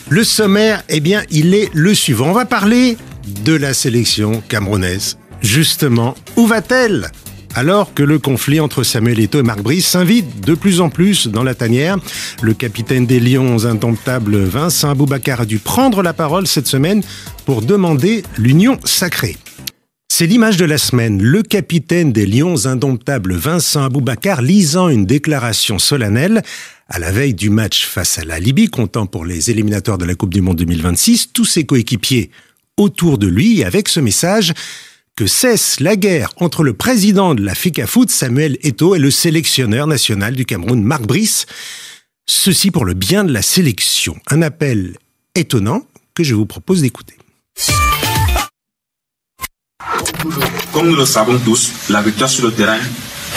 Le sommaire, eh bien, il est le suivant. On va parler de la sélection camerounaise. Justement, où va-t-elle ? Alors que le conflit entre Samuel Eto'o et Marc Brice s'invite de plus en plus dans la tanière, le capitaine des Lions indomptables Vincent Aboubakar a dû prendre la parole cette semaine pour demander l'union sacrée. C'est l'image de la semaine, le capitaine des Lions indomptables Vincent Aboubakar lisant une déclaration solennelle à la veille du match face à la Libye, comptant pour les éliminatoires de la Coupe du Monde 2026, tous ses coéquipiers autour de lui avec ce message: que cesse la guerre entre le président de la FECAFOOT, Samuel Eto'o, et le sélectionneur national du Cameroun, Marc Brice. Ceci pour le bien de la sélection. Un appel étonnant que je vous propose d'écouter. Comme nous le savons tous, la victoire sur le terrain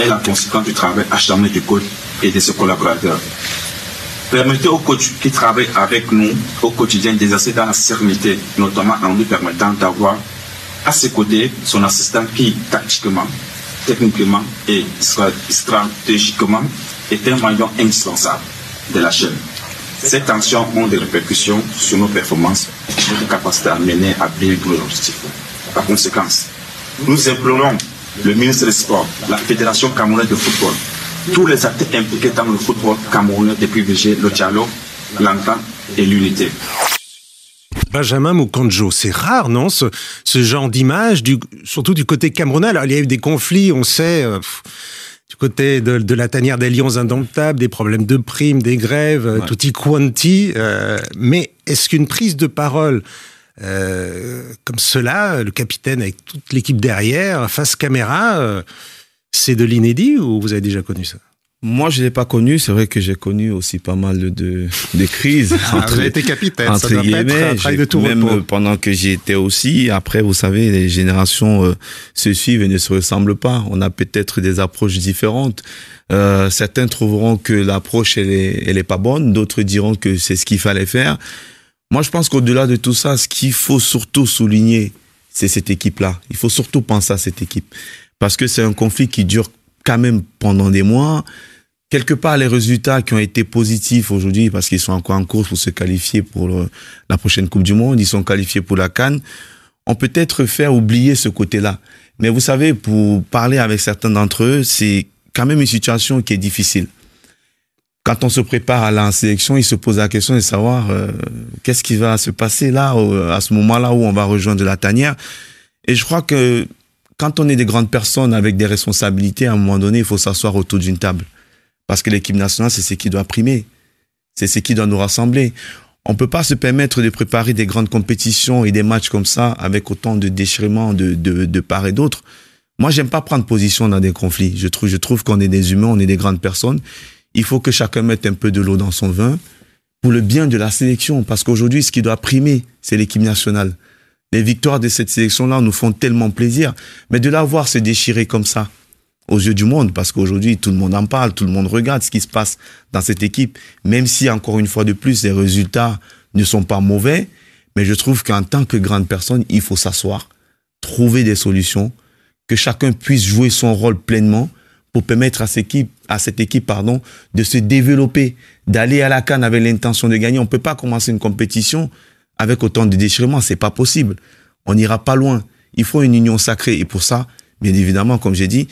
est la conséquence du travail acharné du coach et de ses collaborateurs. Permettez au coach qui travaille avec nous au quotidien d'exercer dans la sérénité, notamment en lui permettant d'avoir à ses côtés son assistant qui, tactiquement, techniquement et stratégiquement, est un maillon indispensable de la chaîne. Ces tensions ont des répercussions sur nos performances et notre capacité à mener à bien tous les objectifs. Par conséquent, nous implorons le ministre des Sports, la Fédération camerounaise de football, tous les acteurs impliqués dans le football camerounais de privilégier le dialogue, l'entente et l'unité. Benjamin Moukandjo, c'est rare, non, ce genre d'image, surtout du côté camerounais. Alors, il y a eu des conflits, on sait, du côté de la tanière des Lions indomptables, des problèmes de primes, des grèves, tutti quanti. Mais est-ce qu'une prise de parole comme cela, le capitaine avec toute l'équipe derrière, face caméra, c'est de l'inédit ou vous avez déjà connu ça ? Moi, je ne l'ai pas connu. C'est vrai que j'ai connu aussi pas mal de crises. Vous avez été capitaine, ça doit pas être un travail de tout repos. Même pendant que j'y étais aussi. Après, vous savez, les générations se suivent et ne se ressemblent pas. On a peut-être des approches différentes. Certains trouveront que l'approche, elle est pas bonne. D'autres diront que c'est ce qu'il fallait faire. Moi, je pense qu'au-delà de tout ça, ce qu'il faut surtout souligner, c'est cette équipe-là. Il faut surtout penser à cette équipe. Parce que c'est un conflit qui dure quand même pendant des mois. Quelque part, les résultats qui ont été positifs aujourd'hui, parce qu'ils sont encore en course pour se qualifier pour la prochaine Coupe du Monde, ils sont qualifiés pour la CAN, on peut peut-être faire oublier ce côté-là. Mais vous savez, pour parler avec certains d'entre eux, c'est quand même une situation qui est difficile. Quand on se prépare à la sélection, ils se posent la question de savoir qu'est-ce qui va se passer là, à ce moment-là où on va rejoindre la tanière. Et je crois que quand on est des grandes personnes avec des responsabilités, à un moment donné, il faut s'asseoir autour d'une table. Parce que l'équipe nationale, c'est ce qui doit primer. C'est ce qui doit nous rassembler. On ne peut pas se permettre de préparer des grandes compétitions et des matchs comme ça avec autant de déchirements de part et d'autre. Moi, j'aime pas prendre position dans des conflits. Je trouve qu'on est des humains, on est des grandes personnes. Il faut que chacun mette un peu de l'eau dans son vin pour le bien de la sélection. Parce qu'aujourd'hui, ce qui doit primer, c'est l'équipe nationale. Les victoires de cette sélection-là nous font tellement plaisir. Mais de la voir se déchirer comme ça, aux yeux du monde, parce qu'aujourd'hui, tout le monde en parle, tout le monde regarde ce qui se passe dans cette équipe, même si, encore une fois de plus, les résultats ne sont pas mauvais, mais je trouve qu'en tant que grande personne, il faut s'asseoir, trouver des solutions, que chacun puisse jouer son rôle pleinement pour permettre à cette équipe, de se développer, d'aller à la CAN avec l'intention de gagner. On ne peut pas commencer une compétition avec autant de déchirements, c'est pas possible. On n'ira pas loin. Il faut une union sacrée, et pour ça, bien évidemment, comme j'ai dit,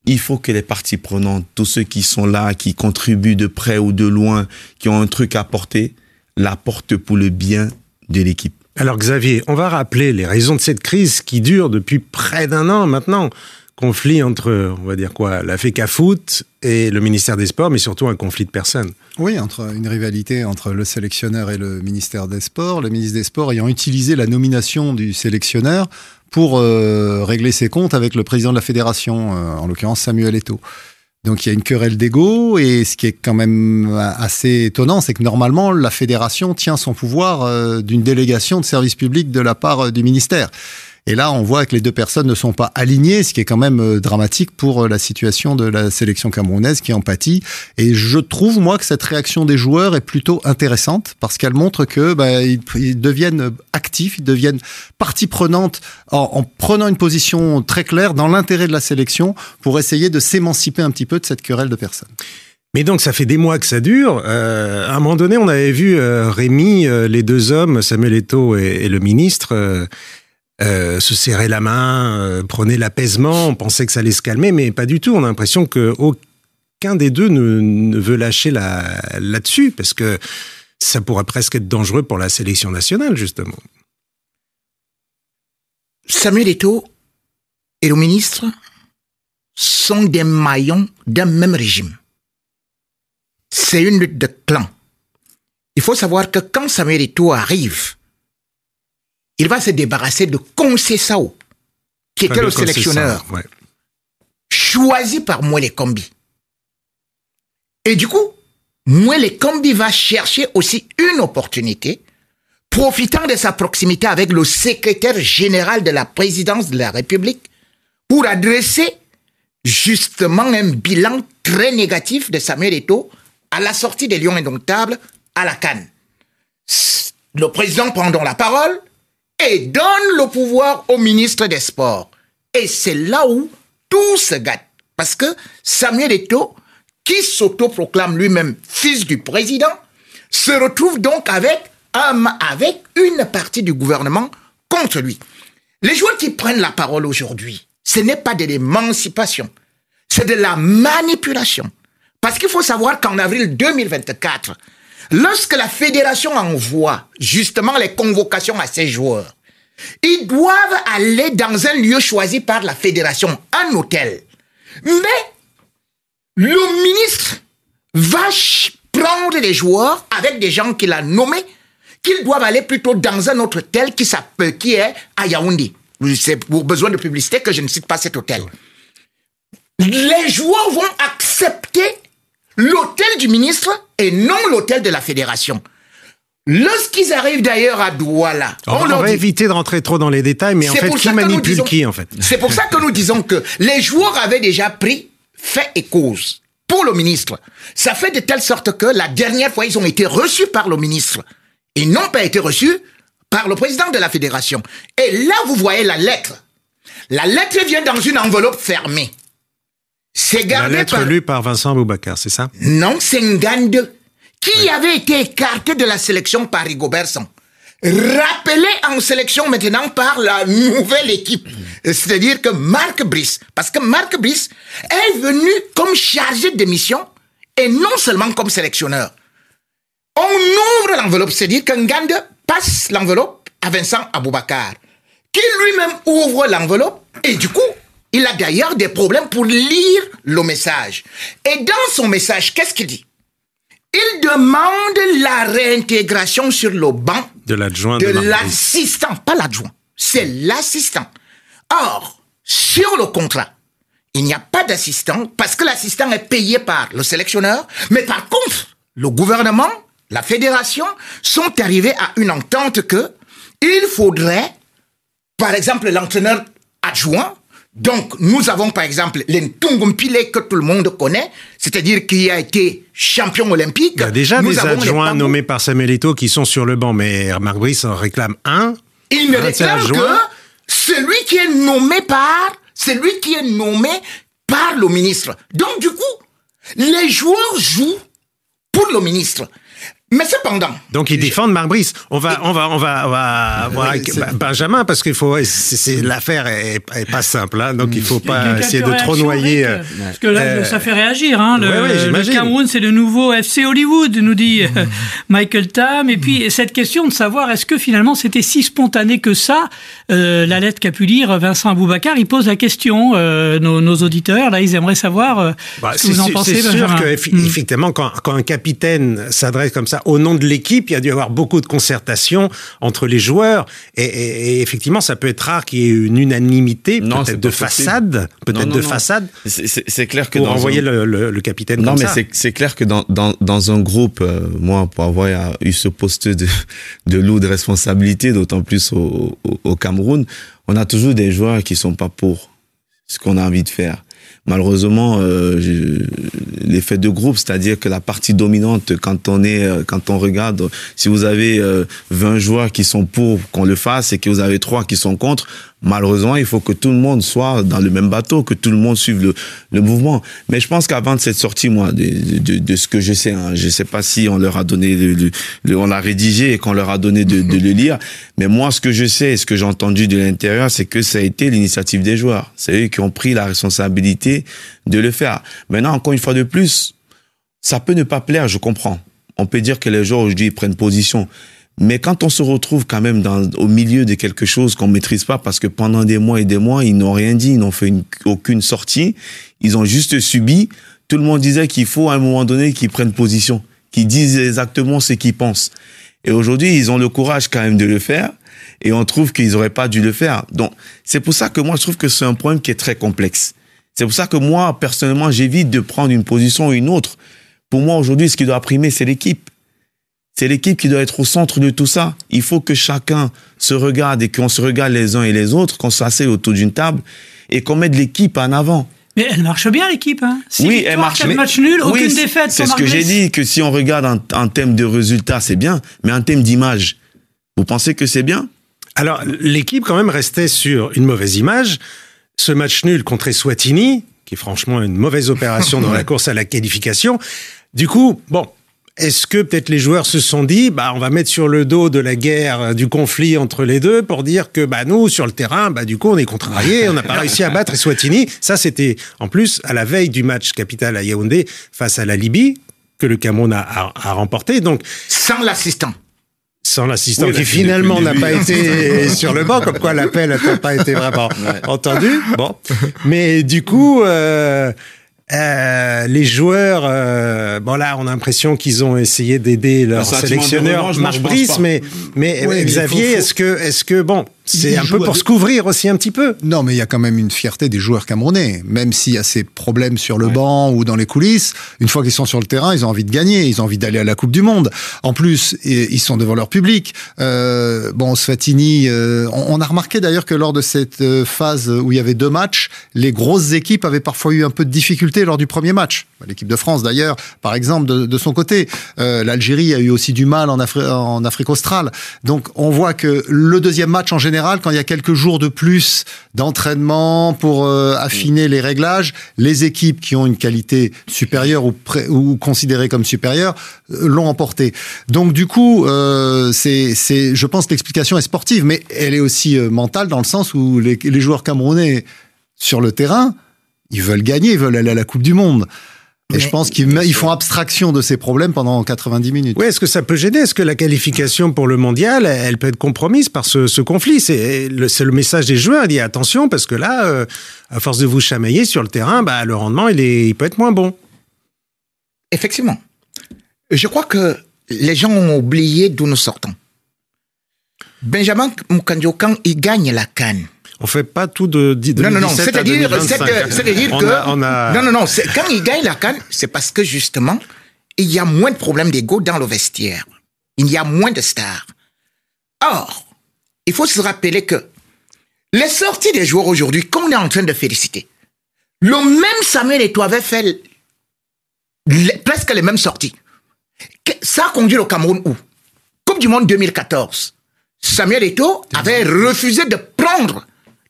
il faut que les parties prenantes, tous ceux qui sont là, qui contribuent de près ou de loin, qui ont un truc à apporter, l'apportent pour le bien de l'équipe. Alors Xavier, on va rappeler les raisons de cette crise qui dure depuis près d'un an maintenant. Conflit entre, on va dire quoi, la FECAFOOT et le ministère des Sports, mais surtout un conflit de personnes. Oui, entre une rivalité entre le sélectionneur et le ministère des Sports. Le ministre des Sports ayant utilisé la nomination du sélectionneur pour régler ses comptes avec le président de la fédération, en l'occurrence Samuel Eto'o. Donc il y a une querelle d'ego, et ce qui est quand même assez étonnant, c'est que normalement la fédération tient son pouvoir d'une délégation de service public de la part du ministère. Et là, on voit que les deux personnes ne sont pas alignées, ce qui est quand même dramatique pour la situation de la sélection camerounaise qui en pâtit. Et je trouve, moi, que cette réaction des joueurs est plutôt intéressante parce qu'elle montre que ils deviennent actifs, ils deviennent partie prenante en prenant une position très claire dans l'intérêt de la sélection pour essayer de s'émanciper un petit peu de cette querelle de personnes. Mais donc, ça fait des mois que ça dure. À un moment donné, on avait vu Rémi, les deux hommes, Samuel Eto'o et le ministre, se serrer la main, prôner l'apaisement. On pensait que ça allait se calmer, mais pas du tout. On a l'impression qu'aucun des deux ne veut lâcher là-dessus, parce que ça pourrait presque être dangereux pour la sélection nationale, justement. Samuel Eto'o et le ministre sont des maillons d'un même régime. C'est une lutte de clans. Il faut savoir que quand Samuel Eto'o arrive, il va se débarrasser de Conceição, qui était le sélectionneur, choisi par Mwele Kombi. Et du coup, Mwele Kombi va chercher aussi une opportunité, profitant de sa proximité avec le secrétaire général de la présidence de la République, pour adresser justement un bilan très négatif de Samuel Eto'o à la sortie des Lions Indomptables à la CAN. Le président prend donc la parole et donne le pouvoir au ministre des Sports. Et c'est là où tout se gâte. Parce que Samuel Eto'o, qui s'autoproclame lui-même fils du président, se retrouve donc avec une partie du gouvernement contre lui. Les joueurs qui prennent la parole aujourd'hui, ce n'est pas de l'émancipation, c'est de la manipulation. Parce qu'il faut savoir qu'en avril 2024, lorsque la fédération envoie justement les convocations à ces joueurs, ils doivent aller dans un lieu choisi par la fédération, un hôtel. Mais le ministre va prendre les joueurs avec des gens qu'il a nommés, qu'ils doivent aller plutôt dans un autre hôtel qui est à Yaoundé. C'est pour besoin de publicité que je ne cite pas cet hôtel. Les joueurs vont accepter l'hôtel du ministre et non l'hôtel de la fédération. Lorsqu'ils arrivent d'ailleurs à Douala, on va éviter de rentrer trop dans les détails, mais en fait, qui manipule qui, en fait? C'est pour ça que nous disons que les joueurs avaient déjà pris fait et cause pour le ministre. Ça fait de telle sorte que la dernière fois, ils ont été reçus par le ministre. Ils n'ont pas été reçus par le président de la fédération. Et là, vous voyez la lettre. La lettre vient dans une enveloppe fermée. C'est gardé la lettre lue par Vincent Aboubakar, c'est ça? Non, c'est Ngande, qui avait été écarté de la sélection par Rigobert Song. Rappelé en sélection maintenant par la nouvelle équipe. C'est-à-dire que Marc Brice, parce que Marc Brice est venu comme chargé de mission et non seulement comme sélectionneur. On ouvre l'enveloppe, c'est-à-dire que Ngande passe l'enveloppe à Vincent Aboubakar, qui lui-même ouvre l'enveloppe et du coup, il a d'ailleurs des problèmes pour lire le message. Et dans son message, qu'est-ce qu'il dit? Il demande la réintégration sur le banc de l'adjoint de l'assistant, pas l'adjoint, c'est l'assistant. Or, sur le contrat, il n'y a pas d'assistant parce que l'assistant est payé par le sélectionneur, mais par contre, le gouvernement, la fédération sont arrivés à une entente que il faudrait, par exemple, l'entraîneur adjoint. Donc, nous avons par exemple l'Ntungumpile que tout le monde connaît, c'est-à-dire qui a été champion olympique. Il y a déjà des adjoints nommés par Samuel Eto'o qui sont sur le banc, mais Marc Brice en réclame un. Il ne réclame que celui qui est nommé par le ministre. Donc, du coup, les joueurs jouent pour le ministre. Mais cependant. Donc ils défendent Marc Brice. On va voir avec Benjamin parce qu'il faut. L'affaire est pas simple, hein, donc il faut pas essayer de trop noyer. Parce que là, ça fait réagir. Hein, le Cameroun, c'est le nouveau FC Hollywood, nous dit Michael Tam. Et puis cette question de savoir est-ce que finalement c'était si spontané que ça, la lettre qu'a pu lire Vincent Aboubakar, il pose la question. Nos auditeurs, là, ils aimeraient savoir ce que vous en pensez. C'est sûr qu'effectivement, quand un capitaine s'adresse comme ça au nom de l'équipe, il y a dû y avoir beaucoup de concertation entre les joueurs et effectivement ça peut être rare qu'il y ait une unanimité, peut-être de façade, façade. C'est clair que pour envoyer le capitaine comme ça. Non, mais c'est clair que dans un groupe, moi pour avoir eu ce poste de lourd de responsabilité, d'autant plus au Cameroun, on a toujours des joueurs qui sont pas pour ce qu'on a envie de faire. Malheureusement, l'effet de groupe, c'est-à-dire que la partie dominante, quand on regarde, si vous avez 20 joueurs qui sont pour qu'on le fasse et que vous avez 3 qui sont contre, Malheureusement, il faut que tout le monde soit dans le même bateau, que tout le monde suive le mouvement. Mais je pense qu'avant de cette sortie, moi, de ce que je sais, hein, je sais pas si on leur a donné, on l'a rédigé et qu'on leur a donné de le lire. Mais moi, ce que je sais et ce que j'ai entendu de l'intérieur, c'est que ça a été l'initiative des joueurs. C'est eux qui ont pris la responsabilité de le faire. Maintenant, encore une fois de plus, ça peut ne pas plaire, je comprends. On peut dire que les joueurs aujourd'hui prennent position. Mais quand on se retrouve quand même au milieu de quelque chose qu'on maîtrise pas, parce que pendant des mois et des mois, ils n'ont rien dit, ils n'ont fait aucune sortie, ils ont juste subi. Tout le monde disait qu'il faut à un moment donné qu'ils prennent position, qu'ils disent exactement ce qu'ils pensent. Et aujourd'hui, ils ont le courage quand même de le faire, et on trouve qu'ils n'auraient pas dû le faire. Donc, c'est pour ça que moi, je trouve que c'est un problème qui est très complexe. C'est pour ça que moi, personnellement, j'évite de prendre une position ou une autre. Pour moi, aujourd'hui, ce qui doit primer, c'est l'équipe. C'est l'équipe qui doit être au centre de tout ça. Il faut que chacun se regarde et qu'on se regarde les uns et les autres, qu'on s'assied autour d'une table et qu'on mette l'équipe en avant. Mais elle marche bien, l'équipe. Hein. Oui, elle marche. 4 matchs nuls, aucune défaite. C'est ce que j'ai dit, que si on regarde en termes de résultats, c'est bien, mais en termes d'image, vous pensez que c'est bien? Alors, l'équipe quand même restait sur une mauvaise image. Ce match nul contre Eswatini, qui est franchement une mauvaise opération dans la course à la qualification. Du coup, bon, est-ce que peut-être les joueurs se sont dit, on va mettre sur le dos de la guerre, du conflit entre les deux pour dire que, nous, sur le terrain, du coup, on est contrariés, on n'a pas réussi à battre Eswatini. Ça, c'était, en plus, à la veille du match capital à Yaoundé face à la Libye, que le Cameroun a remporté. Donc, sans l'assistant. Sans l'assistant qui finalement n'a pas été sur le banc, comme quoi l'appel n'a pas été vraiment entendu. Bon. Mais du coup, les joueurs, là, on a l'impression qu'ils ont essayé d'aider leur sélectionneur, Marc Brice, mais Xavier, est-ce que c'est un peu pour se couvrir aussi un petit peu? Non, mais il y a quand même une fierté des joueurs camerounais. Même s'il y a ces problèmes sur le banc ou dans les coulisses, une fois qu'ils sont sur le terrain, ils ont envie de gagner, ils ont envie d'aller à la Coupe du Monde. En plus, ils sont devant leur public. Sfatini, on a remarqué d'ailleurs que lors de cette phase où il y avait 2 matchs, les grosses équipes avaient parfois eu un peu de difficulté lors du premier match. L'équipe de France d'ailleurs, par exemple, de son côté. L'Algérie a eu aussi du mal en Afrique australe. Donc on voit que le deuxième match en général, quand il y a quelques jours de plus d'entraînement pour affiner les réglages, les équipes qui ont une qualité supérieure ou considérée comme supérieure l'ont emporté. Donc du coup, je pense que l'explication est sportive, mais elle est aussi mentale dans le sens où les joueurs camerounais sur le terrain, ils veulent gagner, ils veulent aller à la Coupe du Monde. Et je pense qu'ils font abstraction de ces problèmes pendant 90 minutes. Oui, est-ce que ça peut gêner? Est-ce que la qualification pour le mondial, elle peut être compromise par ce conflit? C'est le message des joueurs. Il dit attention, parce que là, à force de vous chamailler sur le terrain, le rendement, il peut être moins bon. Effectivement. Je crois que les gens ont oublié d'où nous sortons. Benjamin Moukandio, quand il gagne la CAN, on fait pas tout de 2017 à 2025. C'est-à-dire que quand il gagne la CAN, c'est parce que justement, il y a moins de problèmes d'ego dans le vestiaire. Il y a moins de stars. Or, il faut se rappeler que les sorties des joueurs aujourd'hui, qu'on est en train de féliciter, le même Samuel Eto'o avait fait presque les mêmes sorties. Ça a conduit le Cameroun où? Coupe du Monde 2014. Samuel Eto'o avait refusé de prendre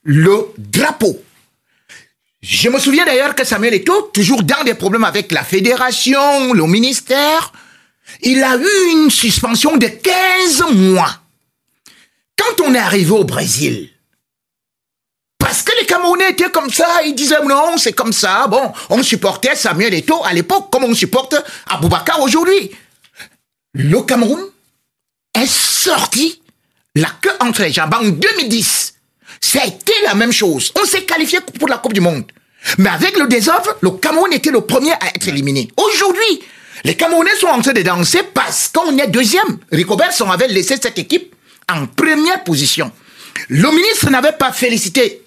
le drapeau. Je me souviens d'ailleurs que Samuel Eto'o, toujours dans des problèmes avec la fédération, le ministère, il a eu une suspension de 15 mois. Quand on est arrivé au Brésil, parce que les Camerounais étaient comme ça, ils disaient non, c'est comme ça, bon, on supportait Samuel Eto'o à l'époque comme on supporte Aboubakar aujourd'hui. Le Cameroun est sorti la queue entre les jambes en 2010. Ça a été la même chose. On s'est qualifié pour la Coupe du Monde. Mais avec le désordre, le Cameroun était le premier à être éliminé. Aujourd'hui, les Camerounais sont en train de danser parce qu'on est deuxième. Rigobertson avait laissé cette équipe en première position. Le ministre n'avait pas félicité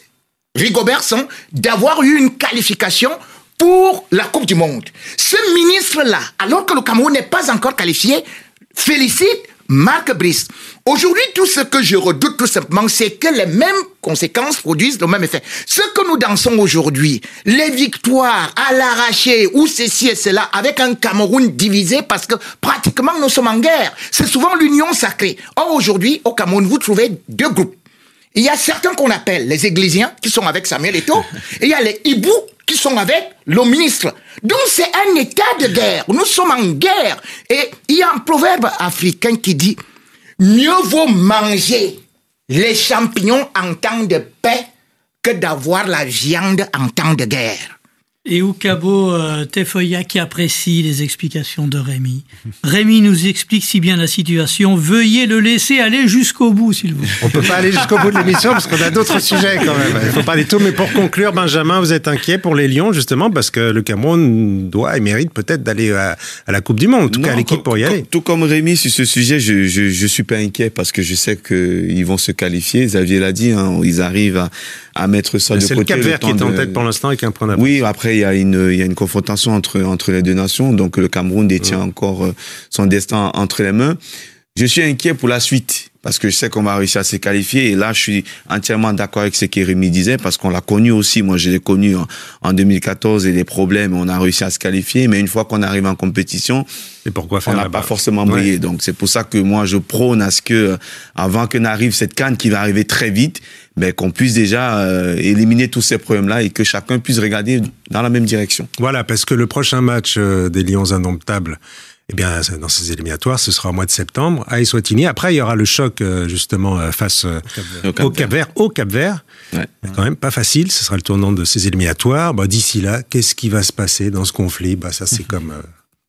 Rigobertson d'avoir eu une qualification pour la Coupe du Monde. Ce ministre-là, alors que le Cameroun n'est pas encore qualifié, félicite Marc Brice. Aujourd'hui, tout ce que je redoute tout simplement, c'est que les mêmes conséquences produisent le même effet. Ce que nous dansons aujourd'hui, les victoires à l'arraché, ou ceci et cela, avec un Cameroun divisé parce que pratiquement nous sommes en guerre. C'est souvent l'union sacrée. Or, aujourd'hui, au Cameroun, vous trouvez 2 groupes. Il y a certains qu'on appelle les Églisiens qui sont avec Samuel Eto'o, et il y a les Hiboux qui sont avec le ministre. Donc c'est un état de guerre. Nous sommes en guerre. Et il y a un proverbe africain qui dit « Mieux vaut manger les champignons en temps de paix que d'avoir la viande en temps de guerre. » Et Oukabo Tefoya qui apprécie les explications de Rémi. Rémi nous explique si bien la situation. Veuillez le laisser aller jusqu'au bout, s'il vous plaît. On peut pas aller jusqu'au bout de l'émission parce qu'on a d'autres sujets quand même. Il faut parler de tout. Mais pour conclure, Benjamin, vous êtes inquiet pour les Lions justement parce que le Cameroun doit et mérite peut-être d'aller à la Coupe du Monde. En tout cas, l'équipe pour y aller. Tout comme Rémi sur ce sujet, je suis pas inquiet parce que je sais qu'ils vont se qualifier. Xavier l'a dit, hein, ils arrivent à mettre ça de côté. C'est le Cap-Vert qui est en tête pour l'instant avec un point d'avance. Oui, après il y a une confrontation entre les deux nations, donc le Cameroun détient encore son destin entre les mains. Je suis inquiet pour la suite parce que je sais qu'on va réussir à se qualifier et là je suis entièrement d'accord avec ce que Rémi disait parce qu'on l'a connu aussi, moi je l'ai connu en 2014 et les problèmes, on a réussi à se qualifier, mais une fois qu'on arrive en compétition, et pourquoi faire on n'a pas forcément brillé. Ouais. Donc c'est pour ça que moi je prône à ce que avant que n'arrive cette CAN qui va arriver très vite, ben, qu'on puisse déjà éliminer tous ces problèmes-là et que chacun puisse regarder dans la même direction. Voilà, parce que le prochain match des Lions indomptables, eh bien, dans ces éliminatoires, ce sera au mois de septembre à Eswatini. Après, il y aura le choc justement face au Cap-Vert. Ouais. Quand même pas facile. Ce sera le tournant de ces éliminatoires. Bah, d'ici là, qu'est-ce qui va se passer dans ce conflit? Bah, ça, c'est comme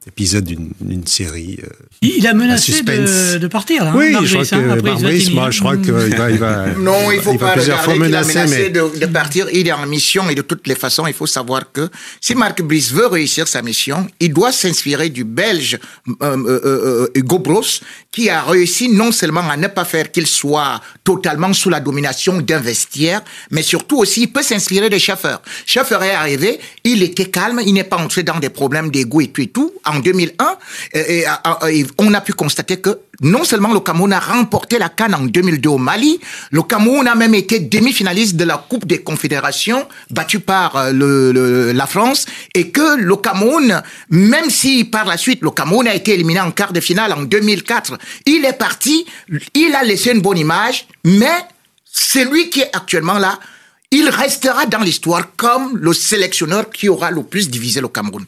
épisode d'une série. Il a menacé de partir, là. Oui, je crois qu'il va. Non, il faut pas regarder qu'il a menacé mais... de partir. Il est en mission et de toutes les façons, il faut savoir que si Marc Brice veut réussir sa mission, il doit s'inspirer du Belge Hugo Broos, qui a réussi non seulement à ne pas faire qu'il soit totalement sous la domination d'un vestiaire, mais surtout aussi, il peut s'inspirer de Schaffer. Schaffer est arrivé, il était calme, il n'est pas entré dans des problèmes d'égo et tout. En 2001, on a pu constater que non seulement le Cameroun a remporté la CAN en 2002 au Mali, le Cameroun a même été demi-finaliste de la Coupe des Confédérations, battu par la France, et que le Cameroun, même si par la suite le Cameroun a été éliminé en quart de finale en 2004, il est parti, il a laissé une bonne image, mais c'est lui qui est actuellement là. Il restera dans l'histoire comme le sélectionneur qui aura le plus divisé le Cameroun.